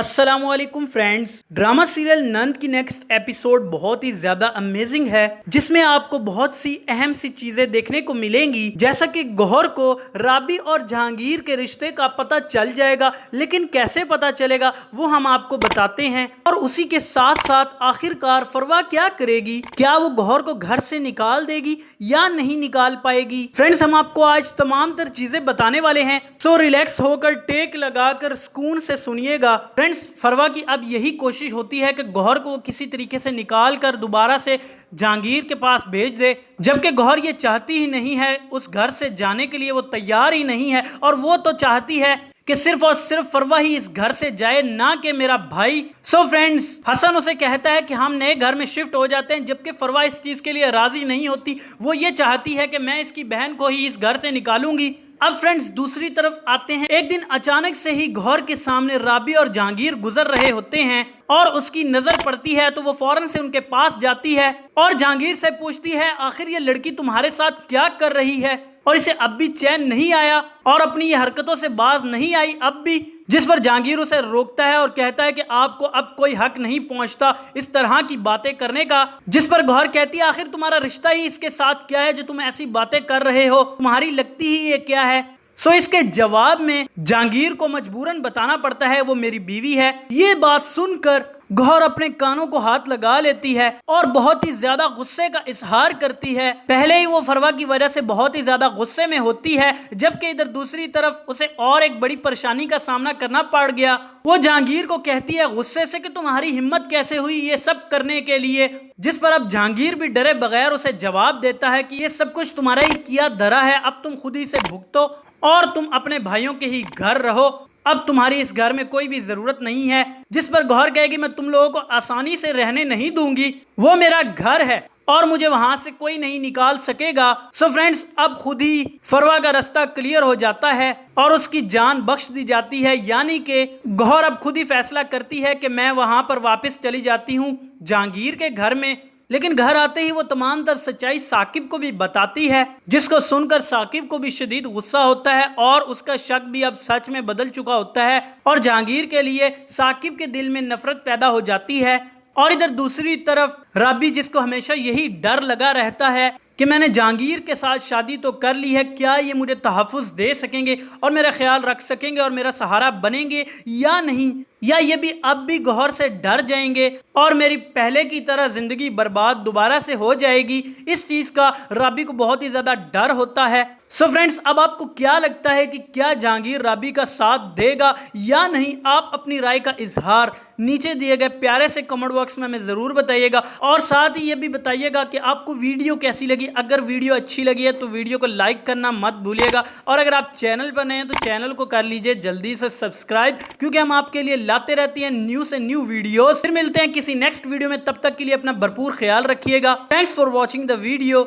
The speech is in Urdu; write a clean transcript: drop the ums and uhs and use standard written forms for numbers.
السلام علیکم فرینڈز، ڈرامہ سیریل نند کی نیکسٹ ایپیسوڈ بہت ہی زیادہ امیزنگ ہے، جس میں آپ کو بہت سی اہم سی چیزیں دیکھنے کو ملیں گی، جیسا کہ گوہر کو رابی اور جہانگیر کے رشتے کا پتہ چل جائے گا، لیکن کیسے پتہ چلے گا وہ ہم آپ کو بتاتے ہیں، اور اسی کے ساتھ ساتھ آخر کار فروا کیا کرے گی، کیا وہ گوہر کو گھر سے نکال دے گی یا نہیں نکال پائے گی۔ فرینڈز، ہم آپ کو آج تمام تر چیزیں بتانے والے ہیں، سو ریلیکس ہو کر ٹیک لگا کر سکون سے سنیے گا۔ فرینڈز، فروا کی اب یہی کوشش ہوتی ہے کہ گوہر کو کسی طریقے سے نکال کر دوبارہ سے جہانگیر کے پاس بھیج دے، جبکہ گوہر یہ چاہتی ہی نہیں ہے، اس گھر سے جانے کے لیے وہ تیار ہی نہیں ہے، اور وہ تو چاہتی ہے کہ صرف اور صرف فروا ہی اس گھر سے جائے، نہ کہ میرا بھائی۔ سو فرینڈز، حسن اسے کہتا ہے کہ ہم نئے گھر میں شفٹ ہو جاتے ہیں، جبکہ فروا اس چیز کے لیے راضی نہیں ہوتی، وہ یہ چاہتی ہے کہ میں اس کی بہن کو ہی اس گھر سے نکالوں گی۔ اب فرینڈز دوسری طرف آتے ہیں، ایک دن اچانک سے ہی گوہر کے سامنے رابی اور جہانگیر گزر رہے ہوتے ہیں، اور اس کی نظر پڑتی ہے تو وہ فوراً سے ان کے پاس جاتی ہے اور جہانگیر سے پوچھتی ہے آخر یہ لڑکی تمہارے ساتھ کیا کر رہی ہے، اور اسے اب بھی چین نہیں آیا اور اپنی یہ حرکتوں سے باز نہیں آئی اب بھی، جس پر جہانگیر اسے روکتا ہے اور کہتا ہے کہ آپ کو اب کوئی حق نہیں پہنچتا اس طرح کی باتیں کرنے کا، جس پر گوہر کہتی ہے آخر تمہارا رشتہ ہی اس کے ساتھ کیا ہے جو تم ایسی باتیں کر رہے ہو، تمہاری لگتی ہی یہ کیا ہے۔ سو اس کے جواب میں جہانگیر کو مجبوراً بتانا پڑتا ہے وہ میری بیوی ہے۔ یہ بات سن کر گوہر اپنے کانوں کو ہاتھ لگا لیتی ہے اور بہت ہی زیادہ غصے کا اظہار کرتی ہے۔ پہلے ہی وہ فروا کی وجہ سے بہت ہی زیادہ غصے میں ہوتی ہے، جبکہ ادھر دوسری طرف اسے اور ایک بڑی پریشانی کا سامنا کرنا پڑ گیا۔ وہ جہانگیر کو کہتی ہے غصے سے کہ تمہاری ہمت کیسے ہوئی یہ سب کرنے کے لیے، جس پر اب جہانگیر بھی ڈرے بغیر اسے جواب دیتا ہے کہ یہ سب کچھ تمہارا ہی کیا دھرا ہے، اب تم خود ہی سے بھگتو اور تم اپنے بھائیوں کے ہی گھر رہو، اب تمہاری اس گھر میں کوئی بھی ضرورت نہیں ہے، جس پر گوہر کہے گی میں تم لوگوں کو آسانی سے رہنے نہیں دوں گی، وہ میرا گھر ہے اور مجھے وہاں سے کوئی نہیں نکال سکے گا۔ سو فرینڈز، اب خود ہی فروا کا راستہ کلیئر ہو جاتا ہے اور اس کی جان بخش دی جاتی ہے، یعنی کہ گوہر اب خود ہی فیصلہ کرتی ہے کہ میں وہاں پر واپس چلی جاتی ہوں جہانگیر کے گھر میں، لیکن گھر آتے ہی وہ تمام تر سچائی ثاقب کو بھی بتاتی ہے، جس کو سن کر ثاقب کو بھی شدید غصہ ہوتا ہے اور اس کا شک بھی اب سچ میں بدل چکا ہوتا ہے، اور جہانگیر کے لیے ثاقب کے دل میں نفرت پیدا ہو جاتی ہے۔ اور ادھر دوسری طرف رابی، جس کو ہمیشہ یہی ڈر لگا رہتا ہے کہ میں نے جہانگیر کے ساتھ شادی تو کر لی ہے، کیا یہ مجھے تحفظ دے سکیں گے اور میرا خیال رکھ سکیں گے اور میرا سہارا بنیں گے یا نہیں، یا یہ بھی اب بھی گوہر سے ڈر جائیں گے اور میری پہلے کی طرح زندگی برباد دوبارہ سے ہو جائے گی، اس چیز کا رابی کو بہت ہی زیادہ ڈر ہوتا ہے۔ سو فرینڈز، اب آپ کو کیا لگتا ہے کہ کیا جہانگیر رابی کا ساتھ دے گا یا نہیں؟ آپ اپنی رائے کا اظہار نیچے دیے گئے پیارے سے کمنٹ باکس میں ہمیں ضرور بتائیے گا، اور ساتھ ہی یہ بھی بتائیے گا کہ آپ کو ویڈیو کیسی لگی۔ اگر ویڈیو اچھی لگی ہے تو ویڈیو کو لائک کرنا مت بھولیے گا، اور اگر آپ چینل پر نئے ہیں تو چینل کو کر لیجئے جلدی سے سبسکرائب، کیونکہ ہم آپ کے لیے لاتے رہتے ہیں نیو سے نیو ویڈیوز۔ پھر ملتے ہیں کسی نیکسٹ ویڈیو میں، تب تک کے لیے اپنا بھرپور خیال رکھیے گا۔ Thanks for watching the video.